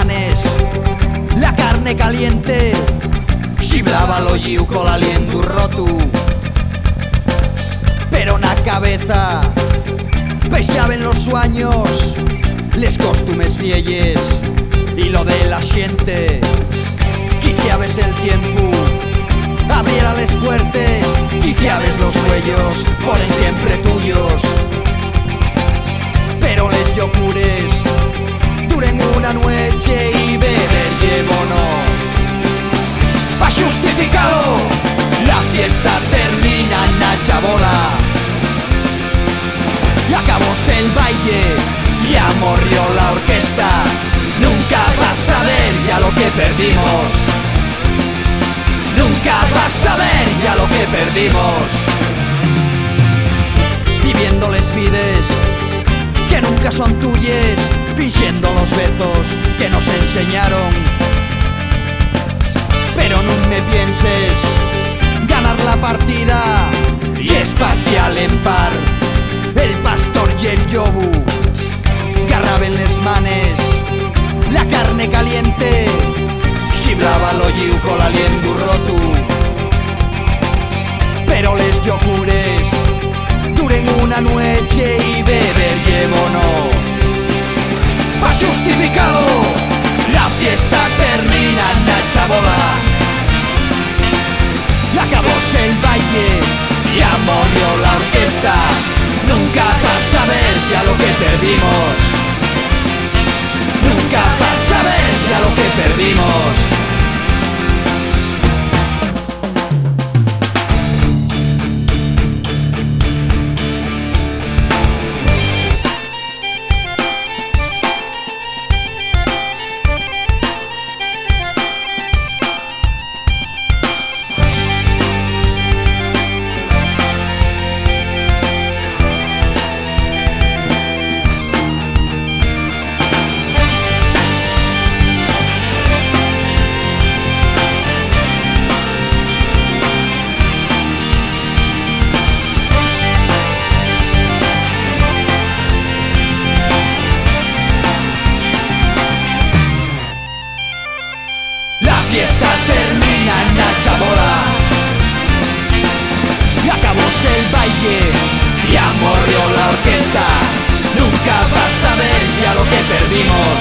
manes la carne caliente, xiblaba l'olliu con l'aliento roto, pero na cabeza peixaven los sueños, les costumes vielles y lo de la xente. Quiciabes el tiempo, abriera les puertes, quiciabes los cuellos, fueron siempre tuyos. Pero les yocures duren una noche y beber llevo no. Pa' justificarlo, la fiesta termina en la chabola. Y acabóse el baile, ya morrió la orquesta. Nunca vas a ver ya lo que perdimos. Nunca vas a ver ya lo que perdimos. Viviendo les vides que nunca son tuyes, fingiendo los besos que nos enseñaron. Pero no me pienses ganar la partida y espacial en par. El pastor y el yobu garraben les manes la carne caliente, xiblaba l'olliu con l'aliento roto. Pero les yocures duren una noche y beber llevo no. Pa' justificarlo, la fiesta termina en la chabola. Y acabóse el baile, ya morrió la orquesta. Nunca vas a ver ya lo que perdimos. Nunca vas a ver ya lo que perdimos. La fiesta termina en la chabola. Y acabóse el baile, ya morrió la orquesta. Nunca vas a ver ya lo que perdimos.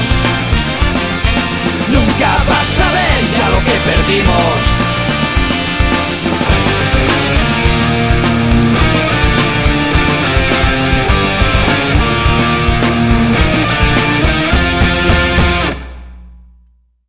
Nunca vas a ver ya lo que perdimos.